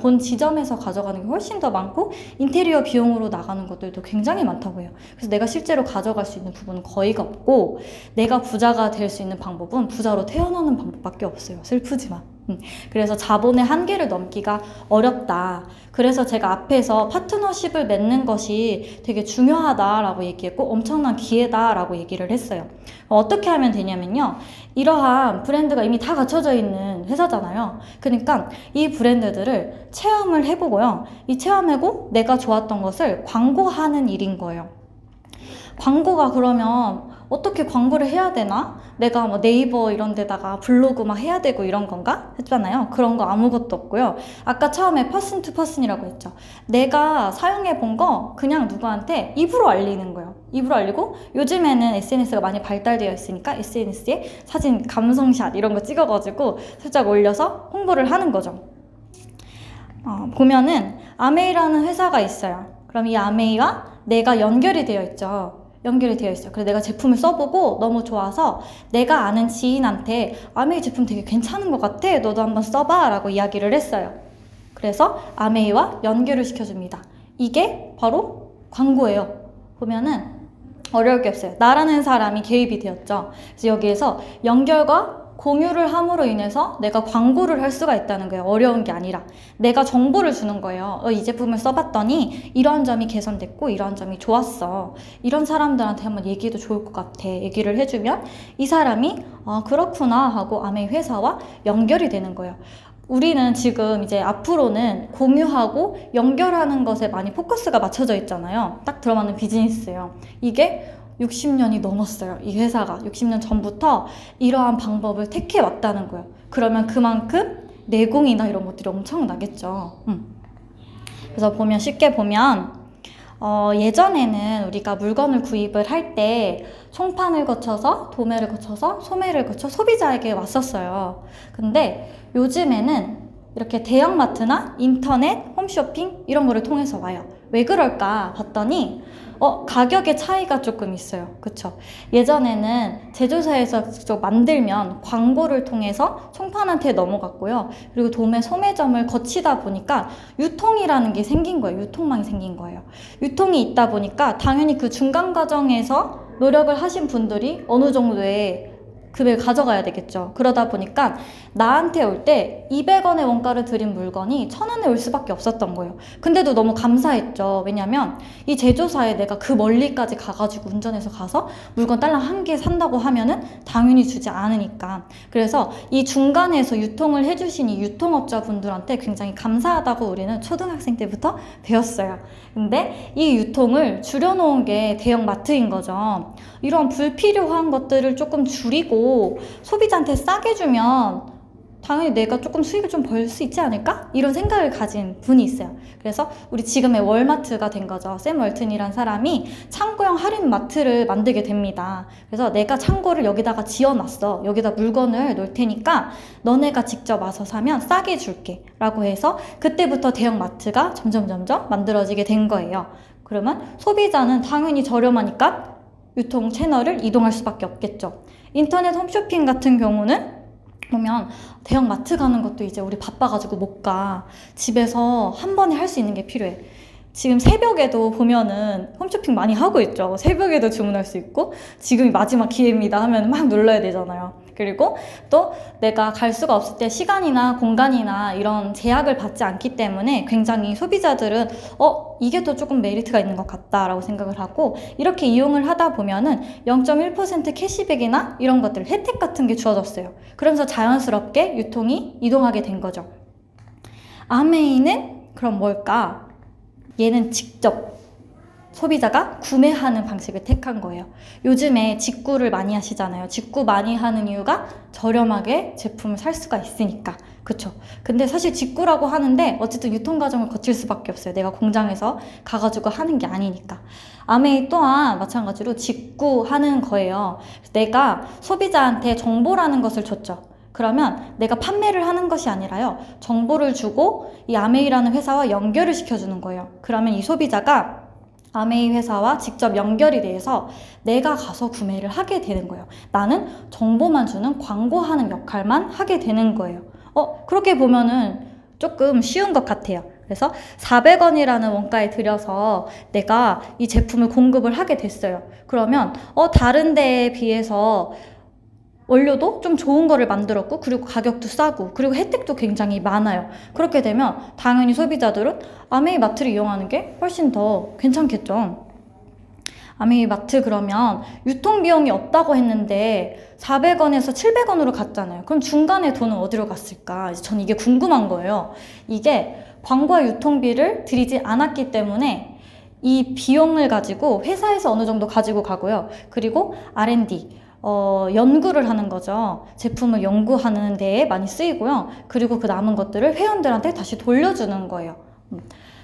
본 지점에서 가져가는 게 훨씬 더 많고 인테리어 비용으로 나가는 것들도 굉장히 많다고 해요. 그래서 내가 실제로 가져갈 수 있는 부분은 거의가 없고 내가 부자가 될 수 있는 방법은 부자로 태어나는 방법밖에 없어요. 슬프지만. 그래서 자본의 한계를 넘기가 어렵다. 그래서 제가 앞에서 파트너십을 맺는 것이 되게 중요하다라고 얘기했고 엄청난 기회다라고 얘기를 했어요. 어떻게 하면 되냐면요. 이러한 브랜드가 이미 다 갖춰져 있는 회사잖아요. 그러니까 이 브랜드들을 체험을 해보고요. 이 체험하고 내가 좋았던 것을 광고하는 일인 거예요. 광고가 그러면 어떻게 광고를 해야 되나? 내가 뭐 네이버 이런 데다가 블로그 막 해야 되고 이런 건가? 했잖아요. 그런 거 아무것도 없고요. 아까 처음에 퍼슨 투 퍼슨이라고 했죠. 내가 사용해 본 거 그냥 누구한테 입으로 알리는 거예요. 입으로 알리고 요즘에는 SNS가 많이 발달되어 있으니까 SNS에 사진 감성샷 이런 거 찍어가지고 살짝 올려서 홍보를 하는 거죠. 보면은 아메이라는 회사가 있어요. 그럼 이 아메이와 내가 연결이 되어 있죠. 그래서 내가 제품을 써보고 너무 좋아서 내가 아는 지인한테 아메이 제품 되게 괜찮은 것 같아. 너도 한번 써봐 라고 이야기를 했어요. 그래서 아메이와 연결을 시켜줍니다. 이게 바로 광고예요. 보면은 어려울 게 없어요. 나라는 사람이 개입이 되었죠. 그래서 여기에서 연결과 공유를 함으로 인해서 내가 광고를 할 수가 있다는 거예요. 어려운 게 아니라 내가 정보를 주는 거예요. 이 제품을 써봤더니 이런 점이 개선됐고 이런 점이 좋았어. 이런 사람들한테 한번 얘기해도 좋을 것 같아. 얘기를 해주면 이 사람이 그렇구나 하고 아메이 회사와 연결이 되는 거예요. 우리는 지금 이제 앞으로는 공유하고 연결하는 것에 많이 포커스가 맞춰져 있잖아요. 딱 들어맞는 비즈니스예요. 이게 60년이 넘었어요. 이 회사가 60년 전부터 이러한 방법을 택해 왔다는 거예요. 그러면 그만큼 내공이나 이런 것들이 엄청나겠죠. 그래서 쉽게 보면 예전에는 우리가 물건을 구입을 할 때 총판을 거쳐서 도매를 거쳐서 소매를 거쳐 소비자에게 왔었어요. 근데 요즘에는 이렇게 대형마트나 인터넷, 홈쇼핑 이런 거를 통해서 와요. 왜 그럴까 봤더니 가격의 차이가 조금 있어요. 그쵸? 예전에는 제조사에서 직접 만들면 광고를 통해서 총판한테 넘어갔고요. 그리고 도매, 소매점을 거치다 보니까 유통이라는 게 생긴 거예요. 유통망이 생긴 거예요. 유통이 있다 보니까 당연히 그 중간 과정에서 노력을 하신 분들이 어느 정도의 금액을 가져가야 되겠죠. 그러다 보니까 나한테 올 때 200원의 원가를 들인 물건이 1000원에 올 수밖에 없었던 거예요. 근데도 너무 감사했죠. 왜냐면 이 제조사에 내가 그 멀리까지 가가지고 운전해서 가서 물건 딸랑 한 개 산다고 하면은 당연히 주지 않으니까. 그래서 이 중간에서 유통을 해주신 이 유통업자분들한테 굉장히 감사하다고 우리는 초등학생 때부터 배웠어요. 근데 이 유통을 줄여놓은 게 대형 마트인 거죠. 이런 불필요한 것들을 조금 줄이고 소비자한테 싸게 주면 당연히 내가 조금 수익을 좀 벌 수 있지 않을까? 이런 생각을 가진 분이 있어요. 그래서 우리 지금의 월마트가 된 거죠. 샘 월튼이란 사람이 창고형 할인 마트를 만들게 됩니다. 그래서 내가 창고를 여기다가 지어놨어. 여기다 물건을 놓을 테니까 너네가 직접 와서 사면 싸게 줄게 라고 해서 그때부터 대형 마트가 점점 만들어지게 된 거예요. 그러면 소비자는 당연히 저렴하니까 유통 채널을 이동할 수밖에 없겠죠. 인터넷 홈쇼핑 같은 경우는 보면 대형 마트 가는 것도 이제 우리 바빠가지고 못 가. 집에서 한 번에 할 수 있는 게 필요해. 지금 새벽에도 보면은 홈쇼핑 많이 하고 있죠. 새벽에도 주문할 수 있고 지금이 마지막 기회입니다 하면 막 눌러야 되잖아요. 그리고 또 내가 갈 수가 없을 때 시간이나 공간이나 이런 제약을 받지 않기 때문에 굉장히 소비자들은 이게 더 조금 메리트가 있는 것 같다라고 생각을 하고 이렇게 이용을 하다 보면은 0.1% 캐시백이나 이런 것들 혜택 같은 게 주어졌어요. 그러면서 자연스럽게 유통이 이동하게 된 거죠. 아메이는 그럼 뭘까? 얘는 직접 소비자가 구매하는 방식을 택한 거예요. 요즘에 직구를 많이 하시잖아요. 직구 많이 하는 이유가 저렴하게 제품을 살 수가 있으니까. 그쵸? 근데 사실 직구라고 하는데 어쨌든 유통 과정을 거칠 수밖에 없어요. 내가 공장에서 가가지고 하는 게 아니니까. 아메이 또한 마찬가지로 직구하는 거예요. 내가 소비자한테 정보라는 것을 줬죠. 그러면 내가 판매를 하는 것이 아니라요. 정보를 주고 이 아메이라는 회사와 연결을 시켜주는 거예요. 그러면 이 소비자가 아메이 회사와 직접 연결이 돼서 내가 가서 구매를 하게 되는 거예요. 나는 정보만 주는 광고하는 역할만 하게 되는 거예요. 그렇게 보면은 조금 쉬운 것 같아요. 그래서 400원이라는 원가에 들여서 내가 이 제품을 공급을 하게 됐어요. 그러면 다른 데에 비해서 원료도 좀 좋은 거를 만들었고 그리고 가격도 싸고 그리고 혜택도 굉장히 많아요. 그렇게 되면 당연히 소비자들은 아메이 마트를 이용하는 게 훨씬 더 괜찮겠죠. 아메이 마트 그러면 유통비용이 없다고 했는데 400원에서 700원으로 갔잖아요. 그럼 중간에 돈은 어디로 갔을까? 전 이게 궁금한 거예요. 이게 광고와 유통비를 들이지 않았기 때문에 이 비용을 가지고 회사에서 어느 정도 가지고 가고요. 그리고 R&D 연구를 하는 거죠. 제품을 연구하는 데에 많이 쓰이고요. 그리고 그 남은 것들을 회원들한테 다시 돌려주는 거예요.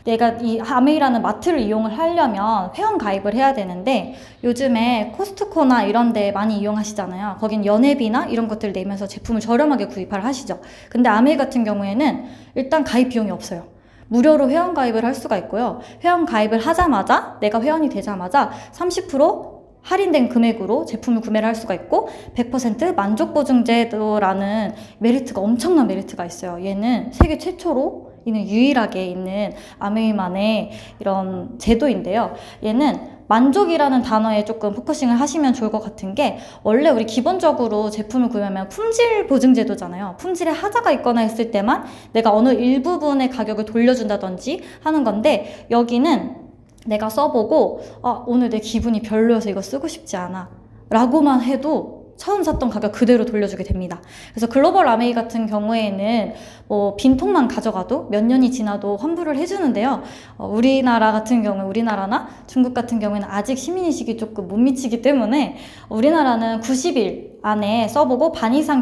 내가 이 아메이라는 마트를 이용을 하려면 회원 가입을 해야 되는데 요즘에 코스트코나 이런 데 많이 이용하시잖아요. 거긴 연회비나 이런 것들을 내면서 제품을 저렴하게 구입을 하시죠. 근데 아메이 같은 경우에는 일단 가입 비용이 없어요. 무료로 회원 가입을 할 수가 있고요. 회원 가입을 하자마자 내가 회원이 되자마자 30% 할인된 금액으로 제품을 구매를 할 수가 있고 100% 만족보증제도라는 메리트가 엄청난 메리트가 있어요. 얘는 세계 최초로 유일하게 있는 아메이만의 이런 제도인데요. 얘는 만족이라는 단어에 조금 포커싱을 하시면 좋을 것 같은 게 원래 우리 기본적으로 제품을 구매하면 품질 보증 제도잖아요. 품질에 하자가 있거나 했을 때만 내가 어느 일부분의 가격을 돌려준다든지 하는 건데 여기는 내가 써보고 오늘 내 기분이 별로여서 이거 쓰고 싶지 않아 라고만 해도 처음 샀던 가격 그대로 돌려주게 됩니다. 그래서 글로벌 아메이 같은 경우에는 빈통만 가져가도 몇 년이 지나도 환불을 해주는데요. 우리나라 같은 경우에 우리나라나 중국 같은 경우에는 아직 시민의식이 조금 못 미치기 때문에 우리나라는 90일 안에 써보고 반 이상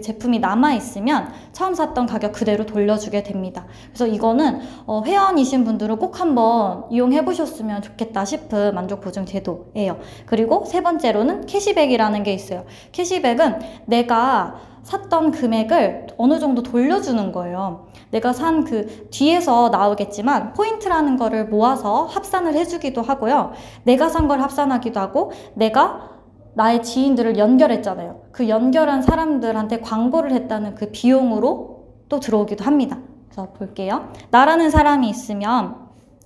제품이 남아있으면 처음 샀던 가격 그대로 돌려주게 됩니다. 그래서 이거는 회원이신 분들은 꼭 한번 이용해 보셨으면 좋겠다 싶은 만족보증 제도예요. 그리고 세 번째로는 캐시백이라는 게 있어요. 캐시백은 내가 샀던 금액을 어느 정도 돌려주는 거예요. 내가 산 그 뒤에서 나오겠지만 포인트라는 거를 모아서 합산을 해주기도 하고요. 내가 산 걸 합산하기도 하고 내가 나의 지인들을 연결했잖아요. 그 연결한 사람들한테 광고를 했다는 그 비용으로 또 들어오기도 합니다. 그래서 볼게요. 나라는 사람이 있으면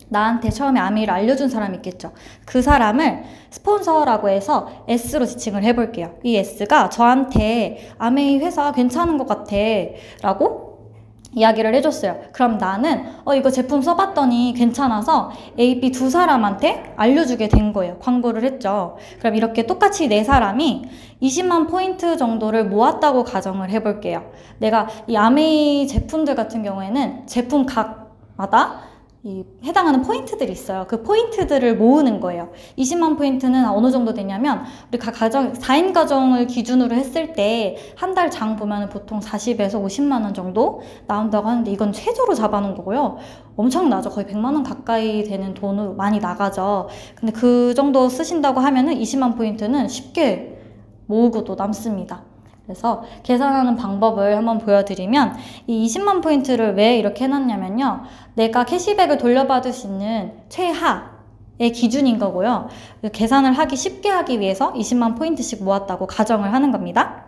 나한테 처음에 아메이를 알려준 사람이 있겠죠. 그 사람을 스폰서라고 해서 S로 지칭을 해볼게요. 이 S가 저한테 아메이 회사 괜찮은 것 같아 라고 이야기를 해줬어요. 그럼 나는 이거 제품 써봤더니 괜찮아서 A, B 두 사람한테 알려주게 된 거예요. 광고를 했죠. 그럼 이렇게 똑같이 네 사람이 20만 포인트 정도를 모았다고 가정을 해볼게요. 내가 이 아메이 제품들 같은 경우에는 제품 각마다 해당하는 포인트들이 있어요. 그 포인트들을 모으는 거예요. 20만 포인트는 어느 정도 되냐면 우리 각 가정 4인 가정을 기준으로 했을 때 한 달 장 보면 보통 40에서 50만 원 정도 나온다고 하는데 이건 최저로 잡아놓은 거고요. 엄청나죠. 거의 100만 원 가까이 되는 돈으로 많이 나가죠. 근데 그 정도 쓰신다고 하면은 20만 포인트는 쉽게 모으고도 남습니다. 그래서 계산하는 방법을 한번 보여드리면 이 20만 포인트를 왜 이렇게 해놨냐면요. 내가 캐시백을 돌려받을 수 있는 최하의 기준인 거고요. 계산을 하기 쉽게 하기 위해서 20만 포인트씩 모았다고 가정을 하는 겁니다.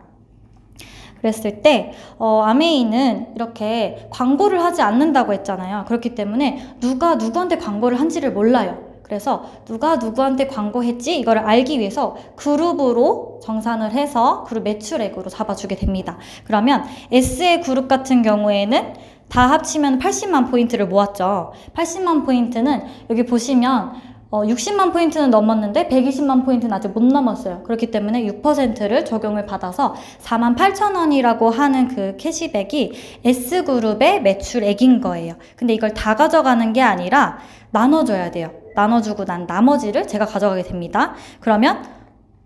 그랬을 때 아메이는 이렇게 광고를 하지 않는다고 했잖아요. 그렇기 때문에 누가 누구한테 광고를 한지를 몰라요. 그래서 누가 누구한테 광고했지 이거를 알기 위해서 그룹으로 정산을 해서 그룹 매출액으로 잡아주게 됩니다. 그러면 S의 그룹 같은 경우에는 다 합치면 80만 포인트를 모았죠. 80만 포인트는 여기 보시면 60만 포인트는 넘었는데 120만 포인트는 아직 못 넘었어요. 그렇기 때문에 6%를 적용을 받아서 48,000원이라고 하는 그 캐시백이 S그룹의 매출액인 거예요. 근데 이걸 다 가져가는 게 아니라 나눠줘야 돼요. 나눠주고 난 나머지를 제가 가져가게 됩니다. 그러면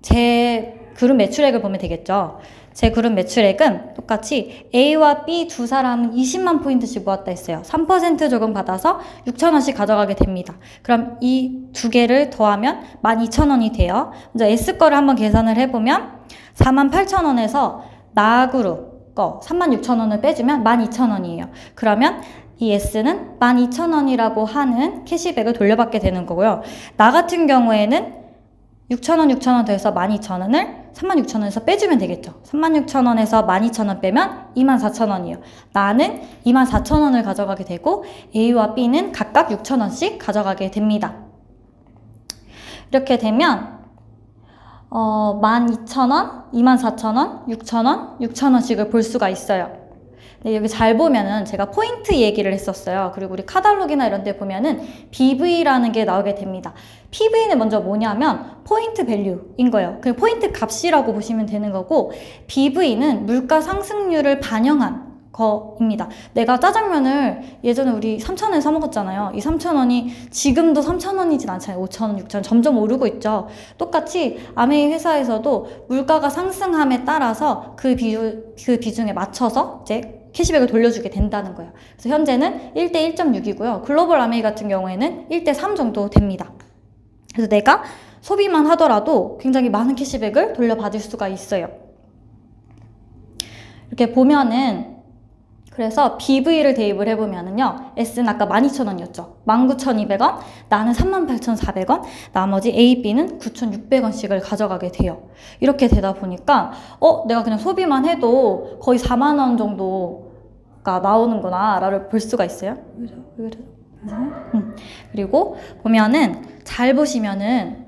제 그룹 매출액을 보면 되겠죠. 제 그룹 매출액은 똑같이 A와 B 두 사람은 20만 포인트씩 모았다 했어요. 3% 적용 받아서 6,000원씩 가져가게 됩니다. 그럼 이 두 개를 더하면 12,000원이 돼요. 먼저 S 거를 한번 계산을 해보면 48,000원에서 나 그룹 거 36,000원을 빼주면 12,000원이에요. 그러면 이 S는 12,000원이라고 하는 캐시백을 돌려받게 되는 거고요. 나 같은 경우에는 6,000원 더해서 12,000원을 36,000원에서 빼주면 되겠죠. 36,000원에서 12,000원 빼면 24,000원이에요. 나는 24,000원을 가져가게 되고 A와 B는 각각 6,000원씩 가져가게 됩니다. 이렇게 되면 12,000원, 24,000원, 6,000원, 6,000원씩을 볼 수가 있어요. 네, 여기 잘 보면은 제가 포인트 얘기를 했었어요. 그리고 우리 카탈로그나 이런 데 보면은 BV라는 게 나오게 됩니다. PV는 먼저 뭐냐면 포인트 밸류인 거예요. 그 포인트 값이라고 보시면 되는 거고, BV는 물가 상승률을 반영한 거입니다. 내가 짜장면을 예전에 우리 3,000원에 사 먹었잖아요. 이 3,000원이 지금도 3,000원이진 않잖아요. 5,000원, 6,000원 점점 오르고 있죠. 똑같이 아메이 회사에서도 물가가 상승함에 따라서 그 비중에 맞춰서 이제 캐시백을 돌려주게 된다는 거예요. 그래서 현재는 1대 1.6이고요. 글로벌 아메이 같은 경우에는 1대 3 정도 됩니다. 그래서 내가 소비만 하더라도 굉장히 많은 캐시백을 돌려받을 수가 있어요. 이렇게 보면은 그래서 BV를 대입을 해보면은요, S는 아까 12,000원이었죠. 19,200원, 나는 38,400원, 나머지 A, B는 9,600원씩을 가져가게 돼요. 이렇게 되다 보니까 내가 그냥 소비만 해도 거의 4만 원 정도가 나오는구나 라를 볼 수가 있어요. 그리고 보면은 잘 보시면은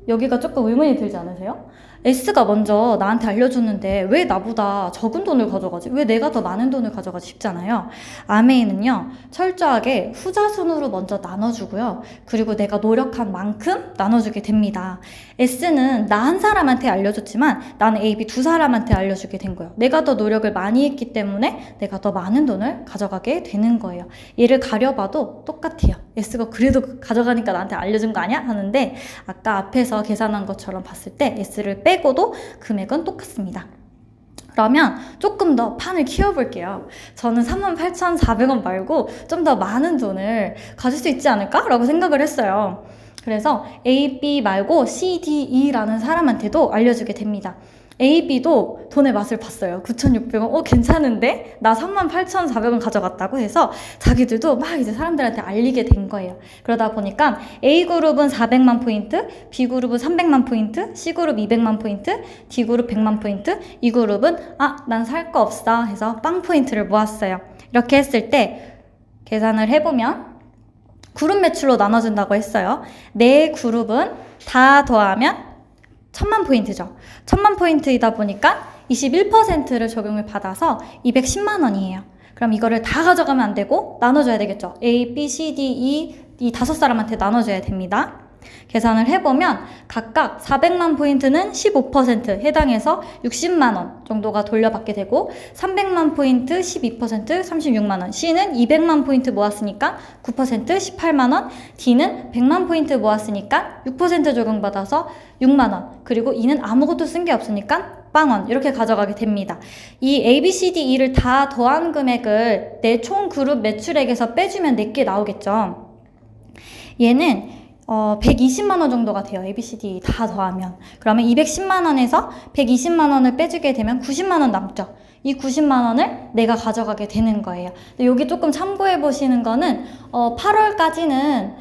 여기가 조금 의문이 들지 않으세요? S가 먼저 나한테 알려줬는데 왜 나보다 적은 돈을 가져가지? 왜 내가 더 많은 돈을 가져가지 싶잖아요. 아메이는요, 철저하게 후자순으로 먼저 나눠주고요. 그리고 내가 노력한 만큼 나눠주게 됩니다. S는 나 한 사람한테 알려줬지만 나는 A, B 두 사람한테 알려주게 된 거예요. 내가 더 노력을 많이 했기 때문에 내가 더 많은 돈을 가져가게 되는 거예요. 얘를 가려봐도 똑같아요. S가 그래도 가져가니까 나한테 알려준 거 아니야? 하는데 아까 앞에서 계산한 것처럼 봤을 때 S를 빼고도 금액은 똑같습니다. 그러면 조금 더 판을 키워볼게요. 저는 38,400원 말고 좀 더 많은 돈을 가질 수 있지 않을까? 라고 생각을 했어요. 그래서 A, B 말고 C, D, E라는 사람한테도 알려주게 됩니다. A, B도 돈의 맛을 봤어요. 9,600원, 괜찮은데? 나 38,400원 가져갔다고 해서 자기들도 막 이제 사람들한테 알리게 된 거예요. 그러다 보니까 A그룹은 400만 포인트, B그룹은 300만 포인트, C그룹 200만 포인트, D그룹 100만 포인트, E그룹은 난 살 거 없어 해서 빵 포인트를 모았어요. 이렇게 했을 때 계산을 해보면 그룹 매출로 나눠준다고 했어요. 네 그룹은 다 더하면 1,000만 포인트죠. 1,000만 포인트이다 보니까 21%를 적용을 받아서 210만 원이에요. 그럼 이거를 다 가져가면 안 되고 나눠줘야 되겠죠. A, B, C, D, E 이 5사람한테 나눠줘야 됩니다. 계산을 해보면 각각 400만 포인트는 15% 해당해서 60만 원 정도가 돌려받게 되고 300만 포인트 12% 36만 원, C는 200만 포인트 모았으니까 9% 18만 원, D는 100만 포인트 모았으니까 6% 적용받아서 6만 원, 그리고 E는 아무것도 쓴 게 없으니까 빵원 이렇게 가져가게 됩니다. 이 A, B, C, D, E를 다 더한 금액을 내 총 그룹 매출액에서 빼주면 내게 나오겠죠. 얘는 120만 원 정도가 돼요. A, B, C, D 다 더하면. 그러면 210만 원에서 120만 원을 빼주게 되면 90만 원 남죠. 이 90만 원을 내가 가져가게 되는 거예요. 근데 여기 조금 참고해 보시는 거는 8월까지는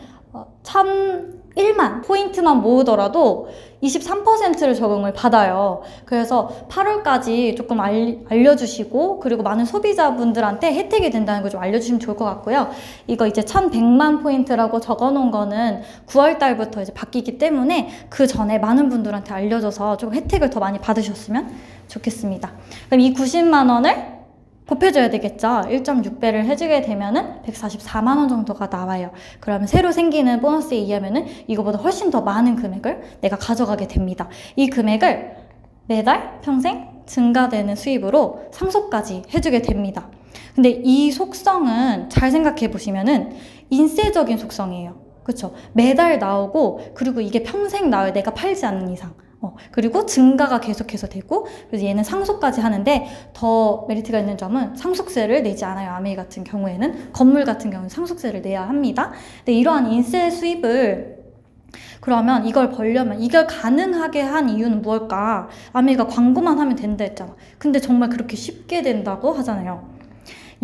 1만 포인트만 모으더라도 23%를 적용을 받아요. 그래서 8월까지 조금 알려주시고 그리고 많은 소비자분들한테 혜택이 된다는 걸 좀 알려주시면 좋을 것 같고요. 이거 이제 1,100만 포인트라고 적어놓은 거는 9월 달부터 이제 바뀌기 때문에 그 전에 많은 분들한테 알려줘서 좀 혜택을 더 많이 받으셨으면 좋겠습니다. 그럼 이 90만 원을 곱해줘야 되겠죠. 1.6배를 해주게 되면은 144만 원 정도가 나와요. 그러면 새로 생기는 보너스에 의하면은 이거보다 훨씬 더 많은 금액을 내가 가져가게 됩니다. 이 금액을 매달 평생 증가되는 수입으로 상속까지 해주게 됩니다. 근데 이 속성은 잘 생각해 보시면은 인쇄적인 속성이에요. 그쵸? 매달 나오고, 그리고 이게 평생 나와요. 내가 팔지 않는 이상. 그리고 증가가 계속해서 되고, 그래서 얘는 상속까지 하는데 더 메리트가 있는 점은 상속세를 내지 않아요. 아메이 같은 경우에는. 건물 같은 경우는 상속세를 내야 합니다. 근데 이러한 인세 수입을 그러면 이걸 벌려면 이걸 가능하게 한 이유는 무엇일까? 아메이가 광고만 하면 된다 했잖아. 근데 정말 그렇게 쉽게 된다고 하잖아요.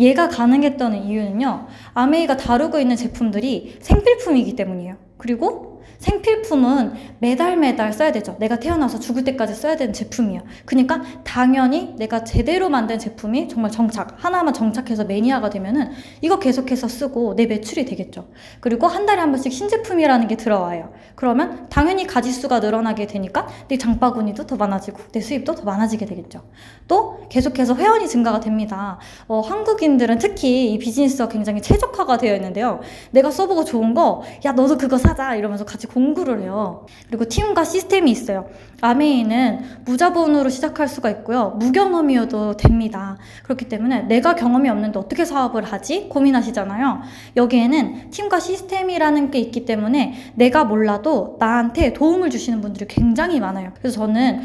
얘가 가능했던 이유는요. 아메이가 다루고 있는 제품들이 생필품이기 때문이에요. 그리고 생필품은 매달 써야 되죠. 내가 태어나서 죽을 때까지 써야 되는 제품이에요. 그러니까 당연히 내가 제대로 만든 제품이 정말 하나만 정착해서 매니아가 되면은 이거 계속해서 쓰고 내 매출이 되겠죠. 그리고 한 달에 한 번씩 신제품이라는 게 들어와요. 그러면 당연히 가짓수가 늘어나게 되니까 내 장바구니도 더 많아지고 내 수입도 더 많아지게 되겠죠. 또 계속해서 회원이 증가가 됩니다. 한국인들은 특히 이 비즈니스가 굉장히 최적화가 되어 있는데요. 내가 써보고 좋은 거, 야 너도 그거 사자 이러면서 같이 공구를 해요. 그리고 팀과 시스템이 있어요. 아메이는 무자본으로 시작할 수가 있고요. 무경험이어도 됩니다. 그렇기 때문에 내가 경험이 없는데 어떻게 사업을 하지? 고민하시잖아요. 여기에는 팀과 시스템이라는 게 있기 때문에 내가 몰라도 나한테 도움을 주시는 분들이 굉장히 많아요. 그래서 저는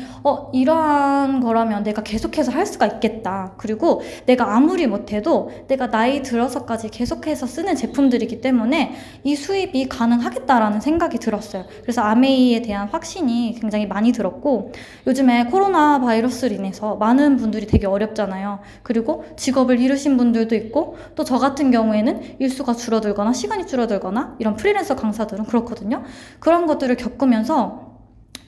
이러한 거라면 내가 계속해서 할 수가 있겠다. 그리고 내가 아무리 못해도 내가 나이 들어서까지 계속해서 쓰는 제품들이기 때문에 이 수입이 가능하겠다라는 생각이 들었어요. 그래서 아메이에 대한 확신이 굉장히 많이 들었고, 요즘에 코로나 바이러스로 인해서 많은 분들이 되게 어렵잖아요. 그리고 직업을 잃으신 분들도 있고, 또 저 같은 경우에는 일수가 줄어들거나 시간이 줄어들거나 이런 프리랜서 강사들은 그렇거든요. 그런 것들을 겪으면서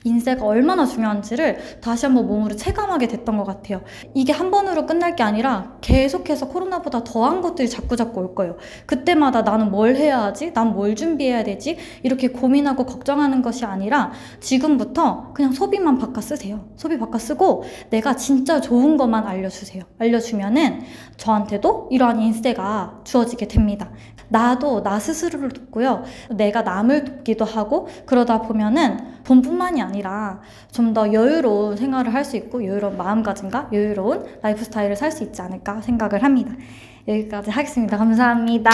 인세가 얼마나 중요한지를 다시 한번 몸으로 체감하게 됐던 것 같아요. 이게 한 번으로 끝날 게 아니라 계속해서 코로나보다 더한 것들이 자꾸 올 거예요. 그때마다 나는 뭘 해야 하지? 난 뭘 준비해야 되지? 이렇게 고민하고 걱정하는 것이 아니라 지금부터 그냥 소비만 바꿔 쓰세요. 소비 바꿔 쓰고 내가 진짜 좋은 것만 알려주세요. 알려주면은 저한테도 이러한 인세가 주어지게 됩니다. 나도 나 스스로를 돕고요. 내가 남을 돕기도 하고, 그러다 보면은 돈뿐만이 아니라 좀 더 여유로운 생활을 할 수 있고 여유로운 마음가짐과 여유로운 라이프 스타일을 살 수 있지 않을까 생각을 합니다. 여기까지 하겠습니다. 감사합니다.